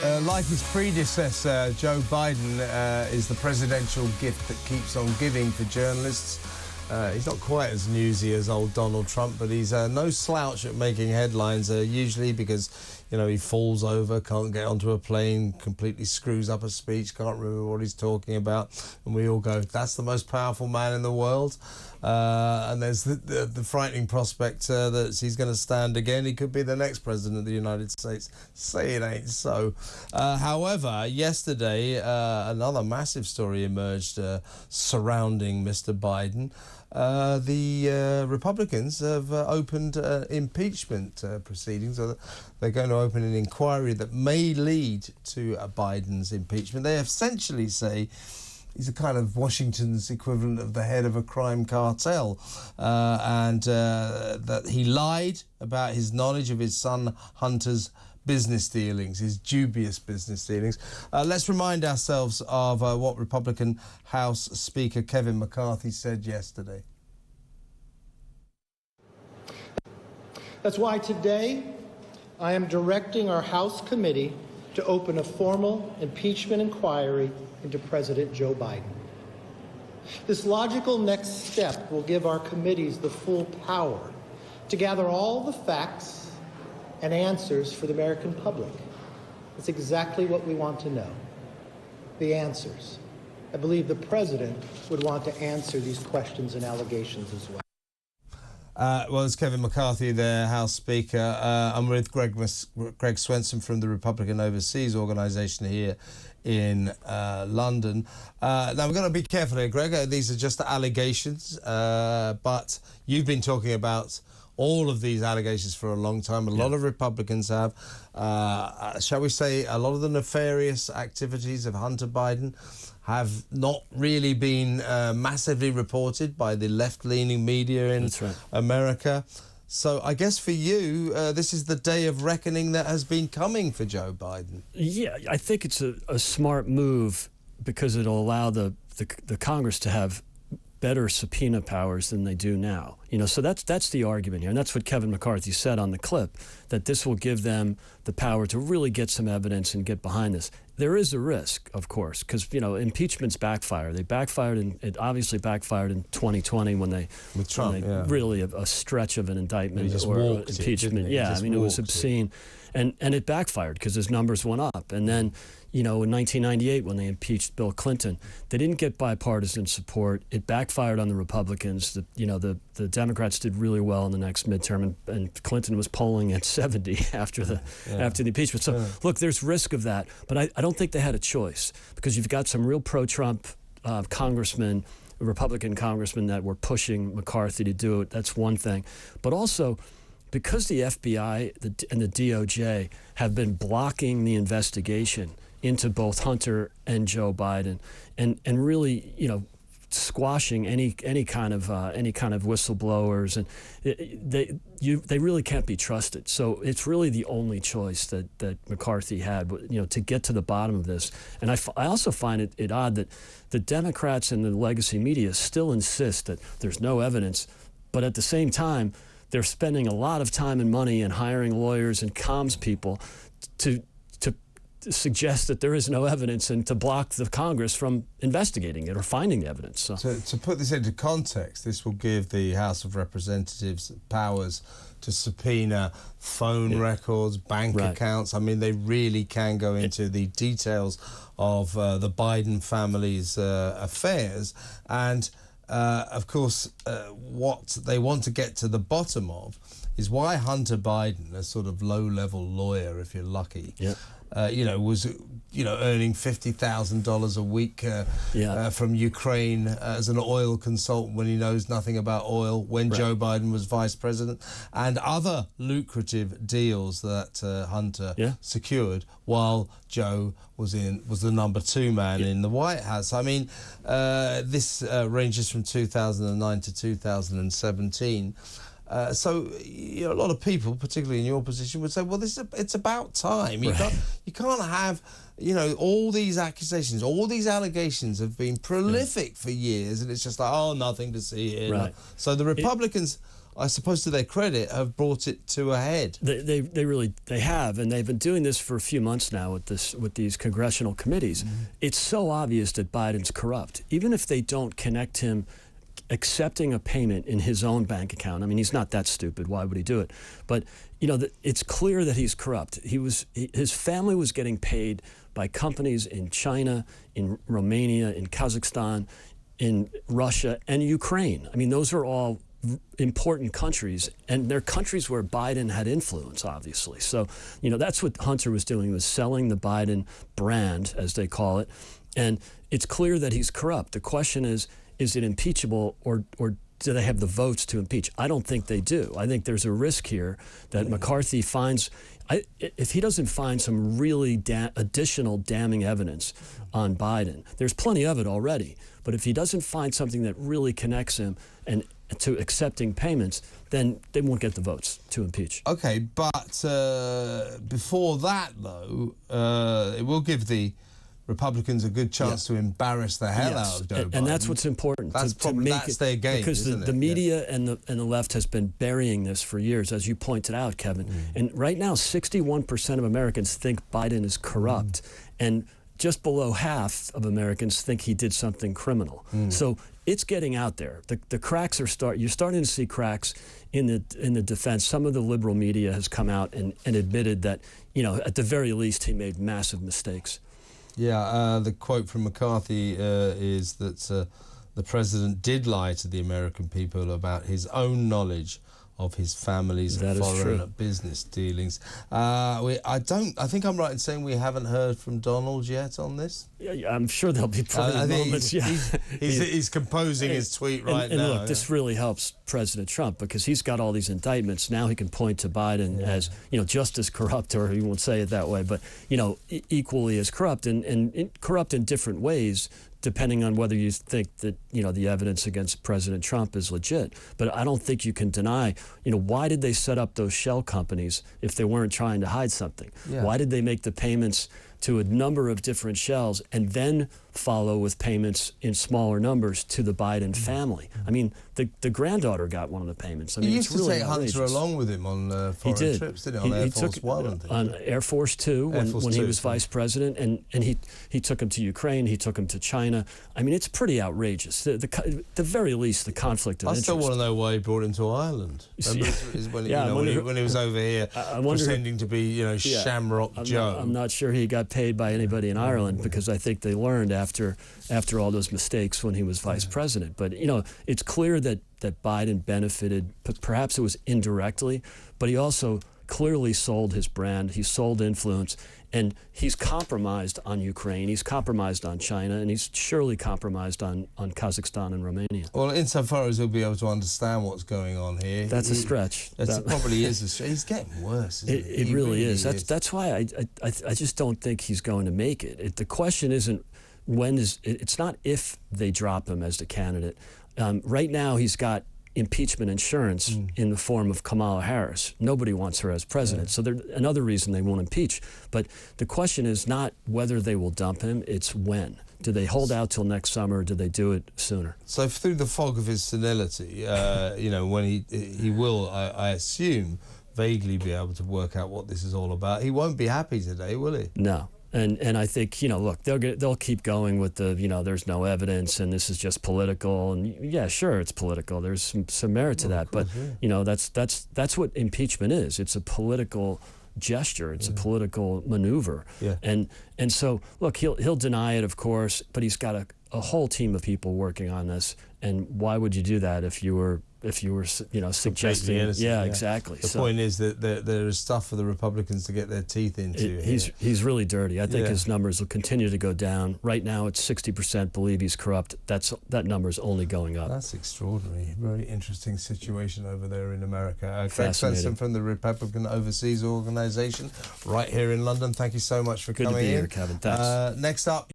Like his predecessor, Joe Biden is the presidential gift that keeps on giving for journalists. He's not quite as newsy as old Donald Trump, but he's no slouch at making headlines, usually because, you know, he falls over, can't get onto a plane, completely screws up a speech, can't remember what he's talking about, and we all go, that's the most powerful man in the world. And there's the frightening prospect that he's going to stand again. He could be the next president of the United States. Say it ain't so. However, yesterday, another massive story emerged surrounding Mr. Biden. The Republicans have opened impeachment proceedings. They're going to open an inquiry that may lead to Biden's impeachment. They essentially say he's a kind of Washington's equivalent of the head of a crime cartel, and that he lied about his knowledge of his son Hunter's business dealings, his dubious business dealings. Let's remind ourselves of what Republican House Speaker Kevin McCarthy said yesterday. That's why today I am directing our House committee to open a formal impeachment inquiry into President Joe Biden. This logical next step will give our committees the full power to gather all the facts and answers for the American public. That's exactly what we want to know, the answers. I believe the president would want to answer these questions and allegations as well. Well, it's Kevin McCarthy, the House Speaker. I'm with Greg Swenson from the Republican Overseas Organisation here in London. Now, we're going to be careful here, Greg. These are just allegations, but you've been talking about all of these allegations for a long time. A lot of Republicans have. Shall we say, a lot of the nefarious activities of Hunter Biden have not really been massively reported by the left-leaning media in America. So I guess for you, this is the day of reckoning that has been coming for Joe Biden. Yeah, I think it's a smart move because it'll allow the Congress to have better subpoena powers than they do now. You know, so that's the argument here, and that's what Kevin McCarthy said on the clip, that this will give them the power to really get some evidence and get behind this. There is a risk, of course, because, you know, impeachments backfire. They backfired, and it obviously backfired in 2020 when they, with Trump, really a stretch of an indictment or impeachment. I mean, it was obscene. And it backfired because his numbers went up. And then, you know, in 1998, when they impeached Bill Clinton, they didn't get bipartisan support. It backfired on the Republicans. The Democrats did really well in the next midterm, and Clinton was polling at 70 after the impeachment. So, look, there's risk of that. But I don't think they had a choice, because you've got some real pro-Trump congressmen, Republican congressmen, that were pushing McCarthy to do it. That's one thing. But also, because the FBI and the DOJ have been blocking the investigation into both Hunter and Joe Biden, and really, you know, squashing any kind of whistleblowers, and they really can't be trusted. So it's really the only choice that McCarthy had, you know, to get to the bottom of this. And I also find it odd that the Democrats and the legacy media still insist that there's no evidence, but at the same time, they're spending a lot of time and money and hiring lawyers and comms people to suggest that there is no evidence and to block the Congress from investigating it or finding the evidence. So to put this into context, this will give the House of Representatives powers to subpoena phone records, bank accounts. I mean, they really can go into the details of the Biden family's affairs. And of course, what they want to get to the bottom of is why Hunter Biden, a sort of low-level lawyer, if you're lucky, was earning $50,000 a week from Ukraine as an oil consultant when he knows nothing about oil, when Joe Biden was vice president, and other lucrative deals that Hunter secured while Joe was the number 2 man in the White House. I mean, this ranges from 2009 to 2017. So, you know, a lot of people, particularly in your position, would say, well, it's about time. You can't have, you know, all these accusations, all these allegations have been prolific for years, and it's just like, oh, nothing to see here. So the Republicans I suppose to their credit, have brought it to a head. They really have, and they've been doing this for a few months now with these congressional committees. It's so obvious that Biden's corrupt. Even if they don't connect him accepting a payment in his own bank account. I mean, he's not that stupid. Why would he do it? But, you know, it's clear that he's corrupt. His family was getting paid by companies in China, in Romania, in Kazakhstan, in Russia, and Ukraine. I mean, those are all important countries, and they're countries where Biden had influence, obviously. So, you know, that's what Hunter was doing, was selling the Biden brand, as they call it, and it's clear that he's corrupt. The question is it impeachable, or do they have the votes to impeach? I don't think they do. I think there's a risk here that McCarthy finds, if he doesn't find some really additional damning evidence on Biden, there's plenty of it already, but if he doesn't find something that really connects him and to accepting payments, then they won't get the votes to impeach. Okay, but before that, though, it will give the Republicans a good chance to embarrass the hell out of Joe Biden. And that's what's important. That's their game, because the media and the left has been burying this for years, as you pointed out, Kevin. And right now, 61% of Americans think Biden is corrupt, and just below half of Americans think he did something criminal. So it's getting out there. The cracks are you're starting to see cracks in the defense. Some of the liberal media has come out and admitted that, you know, at the very least, he made massive mistakes. Yeah, the quote from McCarthy is that the president did lie to the American people about his own knowledge of his family's foreign business dealings. I think I'm right in saying we haven't heard from Donald yet on this. Yeah, I'm sure there'll be plenty moments. He's composing his tweet right now. And look, this really helps President Trump, because he's got all these indictments. Now he can point to Biden as, you know, just as corrupt, or he won't say it that way, but, you know, equally as corrupt, and corrupt in different ways, depending on whether you think that, you know, the evidence against President Trump is legit. But I don't think you can deny, you know, why did they set up those shell companies if they weren't trying to hide something? Yeah. Why did they make the payments to a number of different shells and then follow with payments in smaller numbers to the Biden family? I mean, the granddaughter got one of the payments. I mean, he used to take outrageous. Hunter along with him on foreign trips, didn't he? On Air Force One, I think. On Air Force Two, when he was vice president, and he took him to Ukraine, he took him to China. I mean, it's pretty outrageous. The very least, the conflict of interest. I still want to know why he brought him to Ireland. When he was over here pretending to be, you know, Shamrock Joe. I'm not sure he got paid by anybody in Ireland, because I think they learned after all those mistakes when he was vice president. But, you know, it's clear that Biden benefited, perhaps it was indirectly, but he also clearly sold his brand. He sold influence, and he's compromised on Ukraine. He's compromised on China, and he's surely compromised on Kazakhstan and Romania. Well, insofar as he'll be able to understand what's going on here, that's a stretch. It probably is a stretch. He's getting worse. It really is. That's why I just don't think he's going to make it. The question isn't it's not if they drop him as the candidate. Right now, he's got impeachment insurance in the form of Kamala Harris. Nobody wants her as president. So another reason they won't impeach. But the question is not whether they will dump him, it's when. Do they hold out till next summer, or do they do it sooner? So through the fog of his senility, you know, when he will, I assume, vaguely be able to work out what this is all about. He won't be happy today, will he? No. And I think, you know, look, they'll keep going with the, you know, there's no evidence and this is just political. And yeah, sure, it's political. There's some merit to that. But, you know, that's what impeachment is. It's a political gesture. It's a political maneuver. Yeah. And so, look, he'll deny it, of course, but he's got a whole team of people working on this. And why would you do that if you were, you know, suggesting? Yeah, exactly. The point is that there is stuff for the Republicans to get their teeth into. He's really dirty. I think his numbers will continue to go down. Right now, it's 60% believe he's corrupt. That number's only going up. That's extraordinary. Very interesting situation over there in America. Greg Swenson from the Republican Overseas Organization, right here in London. Thank you so much for coming in. Good to be here, Kevin. Thanks. Next up.